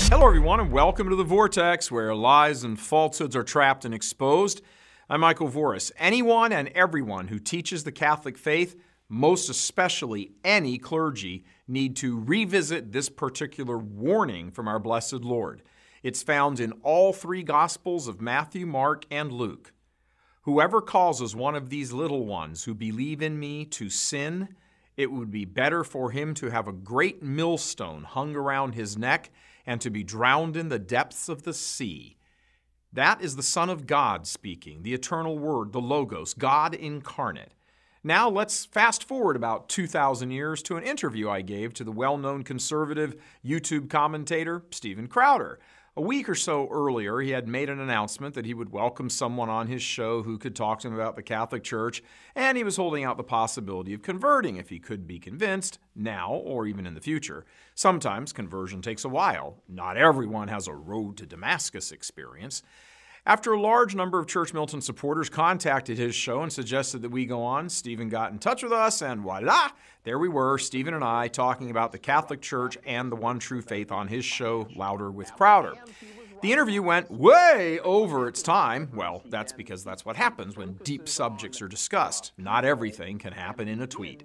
Hello, everyone, and welcome to The Vortex, where lies and falsehoods are trapped and exposed. I'm Michael Voris. Anyone and everyone who teaches the Catholic faith, most especially any clergy, need to revisit this particular warning from our blessed Lord. It's found in all three Gospels of Matthew, Mark, and Luke. Whoever causes one of these little ones who believe in me to sin, it would be better for him to have a great millstone hung around his neck and to be drowned in the depths of the sea. That is the Son of God speaking, the eternal Word, the Logos, God incarnate. Now let's fast forward about 2,000 years to an interview I gave to the well-known conservative YouTube commentator, Steven Crowder. A week or so earlier, he had made an announcement that he would welcome someone on his show who could talk to him about the Catholic Church, and he was holding out the possibility of converting if he could be convinced, now or even in the future. Sometimes conversion takes a while. Not everyone has a road to Damascus experience. After a large number of Church Militant supporters contacted his show and suggested that we go on, Steven got in touch with us, and voila, there we were, Steven and I, talking about the Catholic Church and the one true faith on his show, Louder with Crowder. The interview went way over its time. Well, that's because that's what happens when deep subjects are discussed. Not everything can happen in a tweet.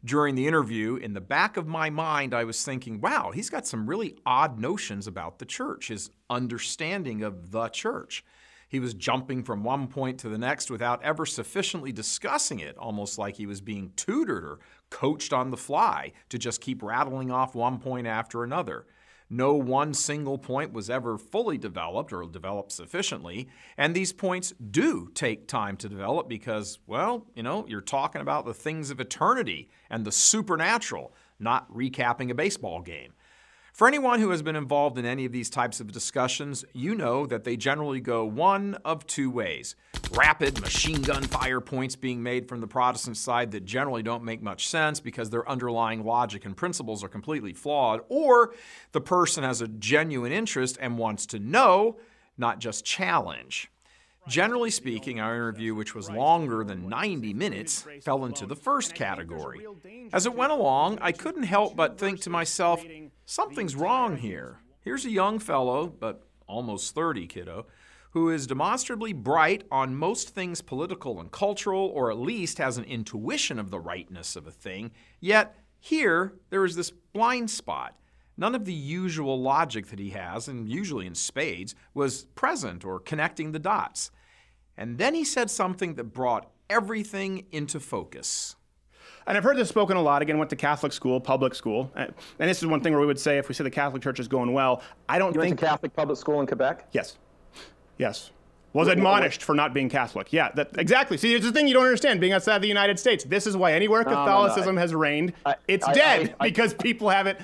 During the interview, in the back of my mind, I was thinking, wow, he's got some really odd notions about the church, his understanding of the church. He was jumping from one point to the next without ever sufficiently discussing it, almost like he was being tutored or coached on the fly to just keep rattling off one point after another. No one single point was ever fully developed or developed sufficiently, and these points do take time to develop because, well, you're talking about the things of eternity and the supernatural, not recapping a baseball game. For anyone who has been involved in any of these types of discussions, you know that they generally go one of two ways. Rapid machine gun fire points being made from the Protestant side that generally don't make much sense because their underlying logic and principles are completely flawed, or the person has a genuine interest and wants to know, not just challenge. Generally speaking, our interview, which was longer than 90 minutes, fell into the first category. As it went along, I couldn't help but think to myself, something's wrong here. Here's a young fellow, but almost 30 kiddo, who is demonstrably bright on most things political and cultural, or at least has an intuition of the rightness of a thing, yet here there is this blind spot. None of the usual logic that he has, and usually in spades, was present or connecting the dots. And then he said something that brought everything into focus. And I've heard this spoken a lot. Again, went to Catholic school, public school. And this is one thing where we would say, if we say the Catholic Church is going well, I don't think... You went to Catholic public school in Quebec? Yes. Yes. Was admonished for not being Catholic. Yeah, exactly. See, it's the thing you don't understand, being outside the United States. This is why anywhere Catholicism has reigned, it's dead because people have it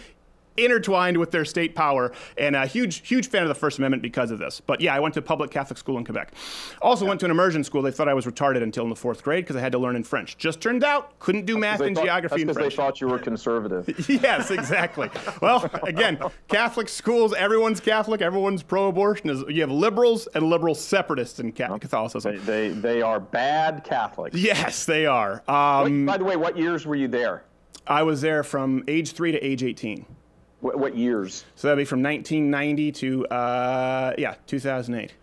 intertwined with their state power, and a huge fan of the First Amendment because of this. But yeah, I went to public Catholic school in Quebec. Also went to an immersion school. They thought I was retarded until in the 4th grade because I had to learn in French. Just turned out, couldn't do math and geography in French. That's because they thought you were conservative. Yes, exactly. Well, again, Catholic schools, everyone's Catholic, everyone's pro-abortion. You have liberals and liberal separatists in Catholicism. They are bad Catholics. Yes, they are. By the way, what years were you there? I was there from age 3 to age 18. What years? So that'd be from 1990 to 2008.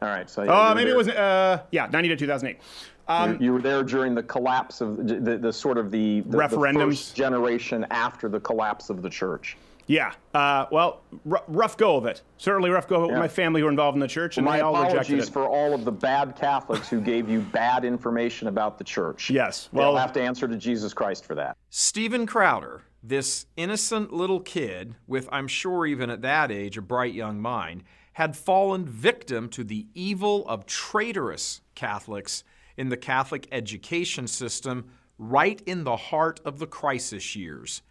All right. So maybe it was 90 to 2008. You were there during the collapse of the sort of the referendums, the first generation after the collapse of the church. Yeah. Rough go of it. Certainly rough go of it with my family who were involved in the church, and my they all rejected it. apologies for all of the bad Catholics who gave you bad information about the church. Yes. Well, they'll have to answer to Jesus Christ for that. Steven Crowder, this innocent little kid with, I'm sure even at that age, a bright young mind, had fallen victim to the evil of traitorous Catholics in the Catholic education system right in the heart of the crisis years.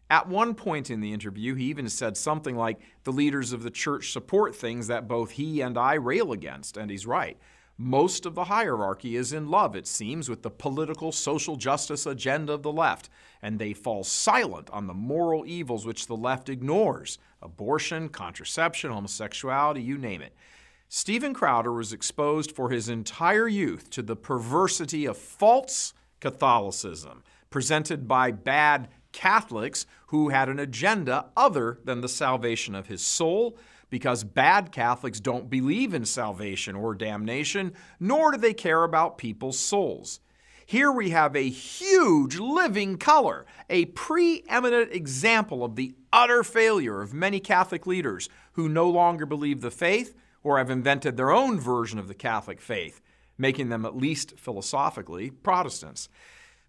At one point in the interview, he even said something like, the leaders of the church support things that both he and I rail against, and he's right. Most of the hierarchy is in love, it seems, with the political social justice agenda of the left, and they fall silent on the moral evils which the left ignores: abortion, contraception, homosexuality, you name it. Steven Crowder was exposed for his entire youth to the perversity of false Catholicism, presented by bad Catholics who had an agenda other than the salvation of his soul, because bad Catholics don't believe in salvation or damnation, nor do they care about people's souls. Here we have a huge living color, a preeminent example of the utter failure of many Catholic leaders who no longer believe the faith or have invented their own version of the Catholic faith, making them, at least philosophically, Protestants.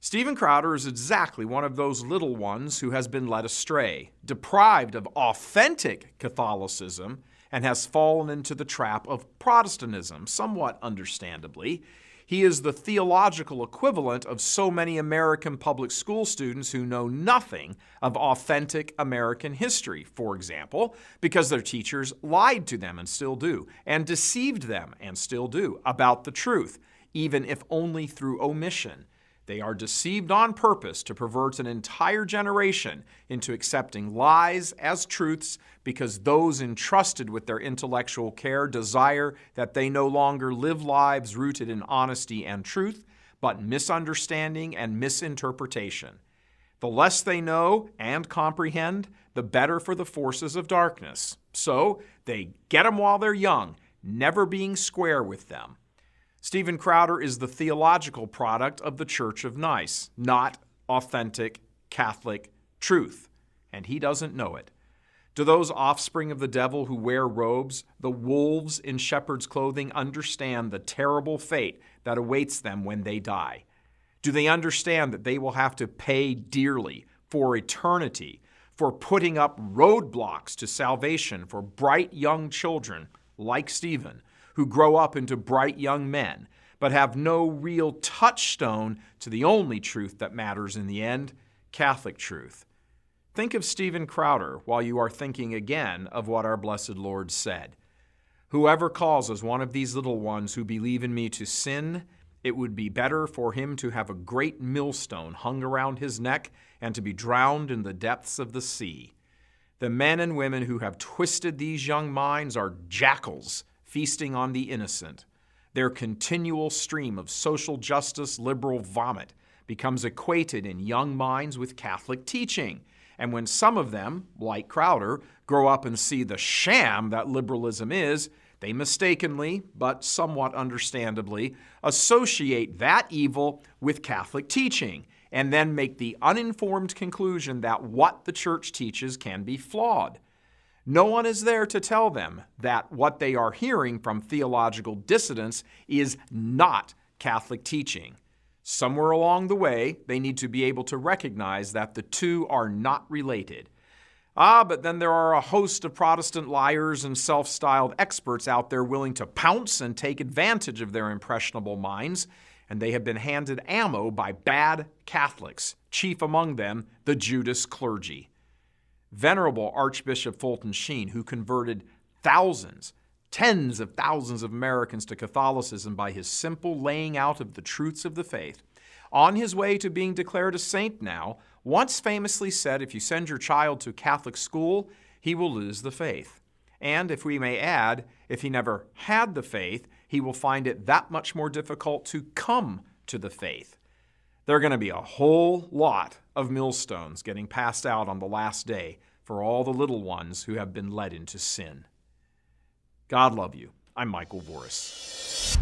Stephen Crowder is exactly one of those little ones who has been led astray, deprived of authentic Catholicism, and has fallen into the trap of Protestantism, somewhat understandably. He is the theological equivalent of so many American public school students who know nothing of authentic American history, for example, because their teachers lied to them and still do, and deceived them and still do about the truth, even if only through omission. They are deceived on purpose to pervert an entire generation into accepting lies as truths because those entrusted with their intellectual care desire that they no longer live lives rooted in honesty and truth, but misunderstanding and misinterpretation. The less they know and comprehend, the better for the forces of darkness. So they get them while they're young, never being square with them. Stephen Crowder is the theological product of the Church of Nice, not authentic Catholic truth, and he doesn't know it. Do those offspring of the devil who wear robes, the wolves in shepherd's clothing, understand the terrible fate that awaits them when they die? Do they understand that they will have to pay dearly for eternity for putting up roadblocks to salvation for bright young children like Stephen, who grow up into bright young men, but have no real touchstone to the only truth that matters in the end, Catholic truth? Think of Stephen Crowder while you are thinking again of what our blessed Lord said. Whoever causes one of these little ones who believe in me to sin, it would be better for him to have a great millstone hung around his neck and to be drowned in the depths of the sea. The men and women who have twisted these young minds are jackals feasting on the innocent. Their continual stream of social justice liberal vomit becomes equated in young minds with Catholic teaching. And when some of them, like Crowder, grow up and see the sham that liberalism is, they mistakenly, but somewhat understandably, associate that evil with Catholic teaching, and then make the uninformed conclusion that what the Church teaches can be flawed. No one is there to tell them that what they are hearing from theological dissidents is not Catholic teaching. Somewhere along the way, they need to be able to recognize that the two are not related. But then there are a host of Protestant liars and self-styled experts out there willing to pounce and take advantage of their impressionable minds, and they have been handed ammo by bad Catholics, chief among them the Judas clergy. Venerable Archbishop Fulton Sheen, who converted thousands, tens of thousands of Americans to Catholicism by his simple laying out of the truths of the faith, on his way to being declared a saint now, once famously said, if you send your child to Catholic school, he will lose the faith. And if we may add, if he never had the faith, he will find it that much more difficult to come to the faith. There are going to be a whole lot of millstones getting passed out on the last day for all the little ones who have been led into sin. God love you. I'm Michael Voris.